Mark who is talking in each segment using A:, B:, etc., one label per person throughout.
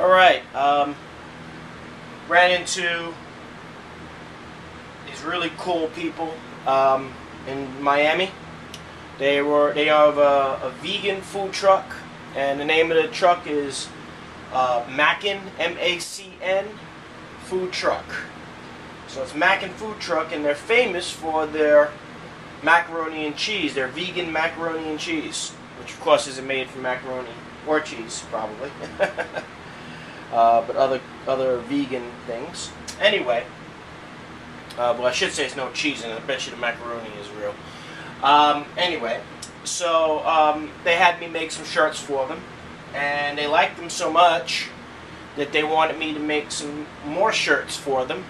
A: Alright, ran into these really cool people in Miami. They have a vegan food truck, and the name of the truck is Mackin, M-A-C-N Food Truck. So it's Mackin Food Truck, and they're famous for their macaroni and cheese, their vegan macaroni and cheese, which of course isn't made from macaroni or cheese, probably. But other vegan things. Anyway, well, I should say it's no cheese in it. I bet you the macaroni is real. Anyway, so they had me make some shirts for them, and they liked them so much that they wanted me to make some more shirts for them,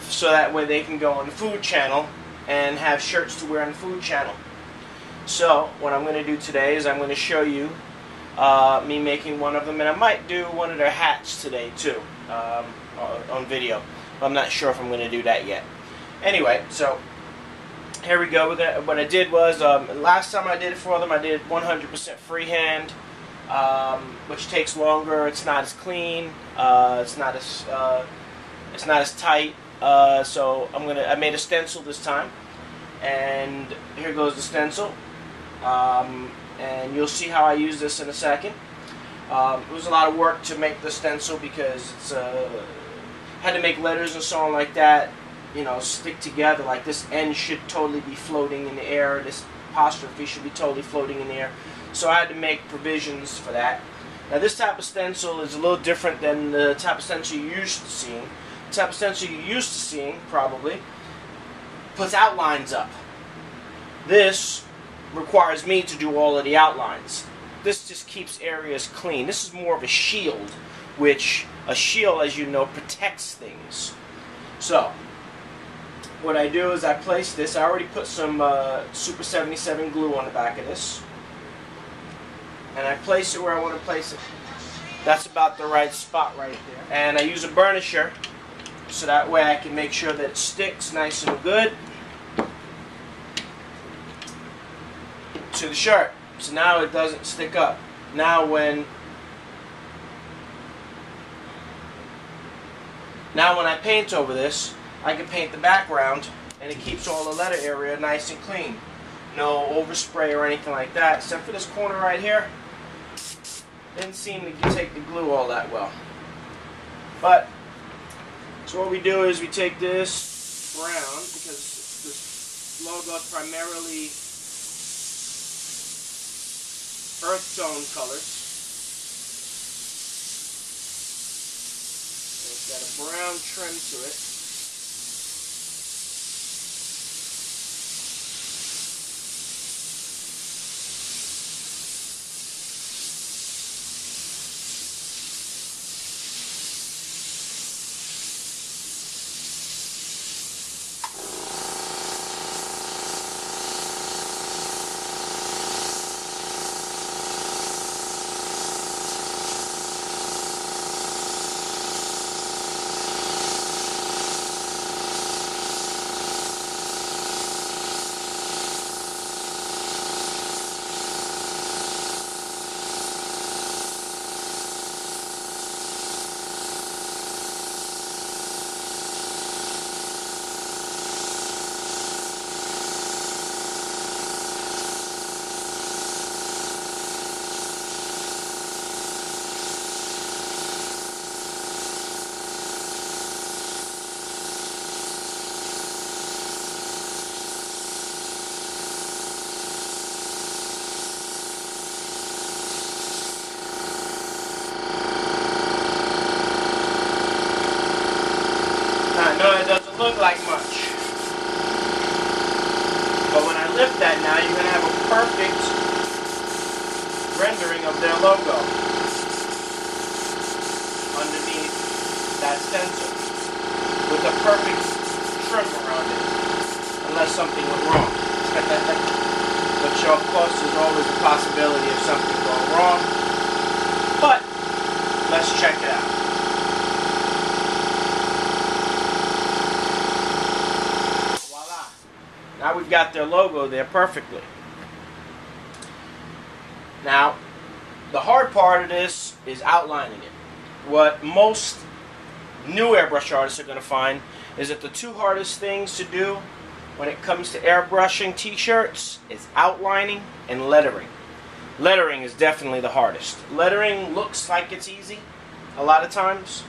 A: so that way they can go on the food channel and have shirts to wear on the food channel. So what I'm going to do today is I'm going to show you me making one of them, and I might do one of their hats today too, on video. I'm not sure if I'm going to do that yet. Anyway, so here we go. What I did was, last time I did it for them, I did 100% freehand, which takes longer. It's not as clean. It's not as tight. So I made a stencil this time, and here goes the stencil. And you'll see how I use this in a second. It was a lot of work to make the stencil because it's had to make letters and so on like that, you know, stick together. Like this N should totally be floating in the air. This apostrophe should be totally floating in the air. So I had to make provisions for that. Now this type of stencil is a little different than the type of stencil you're used to seeing. The type of stencil you're used to seeing probably puts outlines up. This requires me to do all of the outlines. This just keeps areas clean. This is more of a shield, which a shield, as you know, protects things. So what I do is I place this. I already put some Super 77 glue on the back of this, and I place it where I want to place it. That's about the right spot right there. And I use a burnisher so that way I can make sure that it sticks nice and good to the shirt. So now it doesn't stick up. Now when I paint over this, I can paint the background, and it keeps all the letter area nice and clean. No overspray or anything like that, except for this corner right here. Didn't seem to take the glue all that well. But so what we do is we take this brown, because this logo is primarily earth tone colors. And it's got a brown trim to it. No, it doesn't look like much. But when I lift that now, you're going to have a perfect rendering of their logo underneath that stencil with a perfect trim around it, unless something went wrong. But of course, there's always a possibility of something going wrong. But let's check it out. Now we've got their logo there perfectly. Now, the hard part of this is outlining it. what most new airbrush artists are going to find is that the two hardest things to do when it comes to airbrushing t-shirts is outlining and lettering. Lettering is definitely the hardest. Lettering looks like it's easy a lot of times,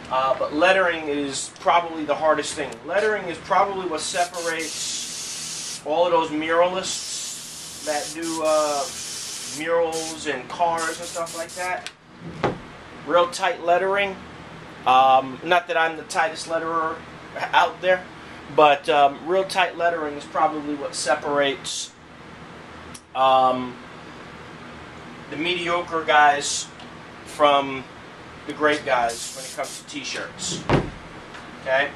A: but lettering is probably the hardest thing. Lettering is probably what separates all of those muralists that do murals and cars and stuff like that. Real tight lettering. Not that I'm the tightest letterer out there, but real tight lettering is probably what separates the mediocre guys from the great guys when it comes to t-shirts. Okay?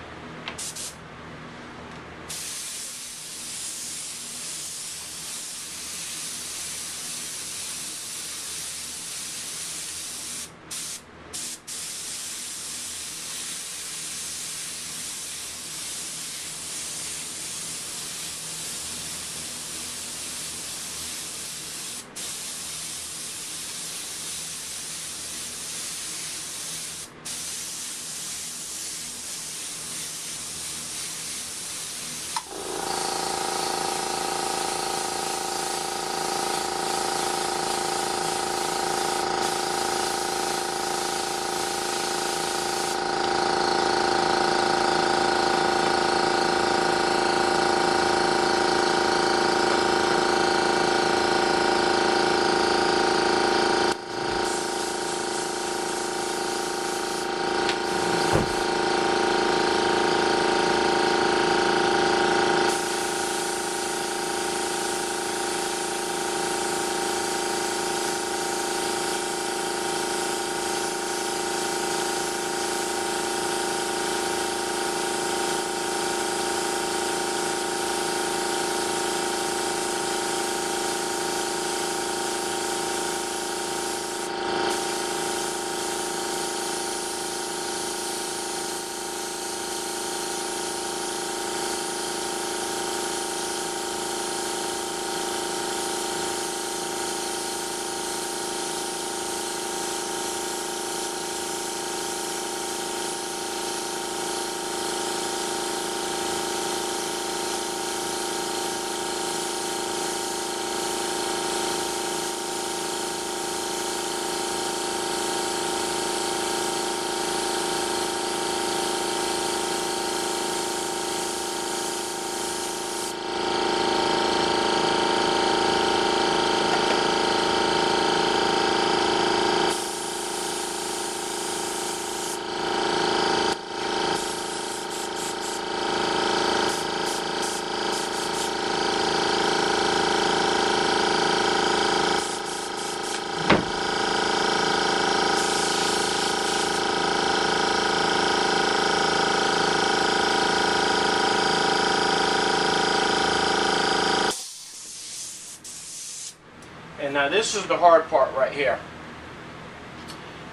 A: And now this is the hard part right here.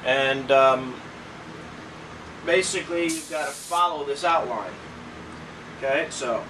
A: And basically you've got to follow this outline. Okay, so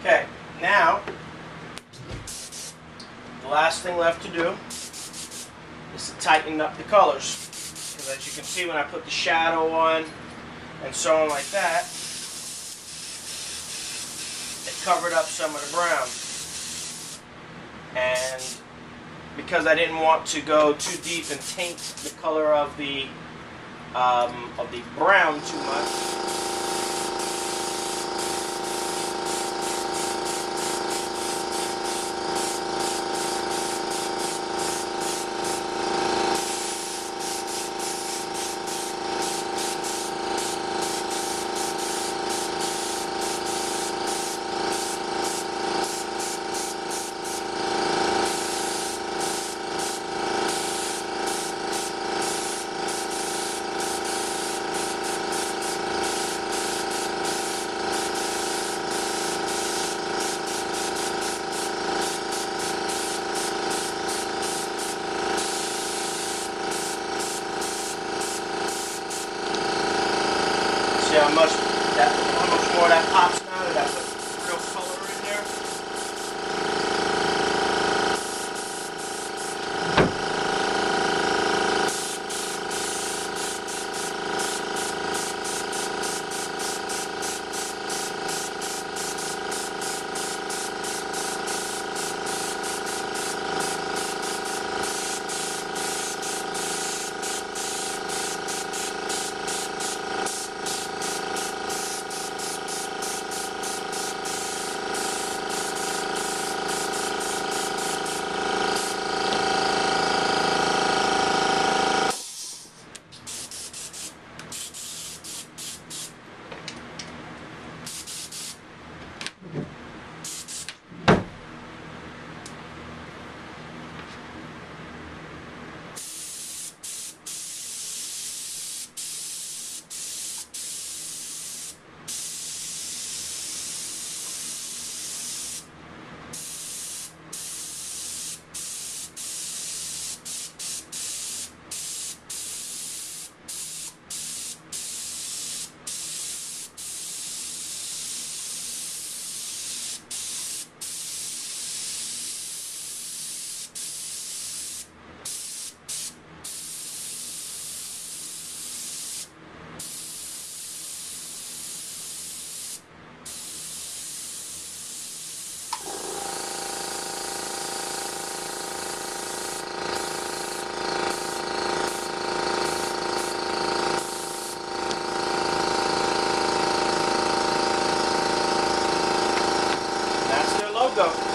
A: Okay, now the last thing left to do is to tighten up the colors. Because as you can see, when I put the shadow on and so on like that, it covered up some of the brown. And because I didn't want to go too deep and taint the color of the brown too much, see how much more that pops now that I put real color in there. Go.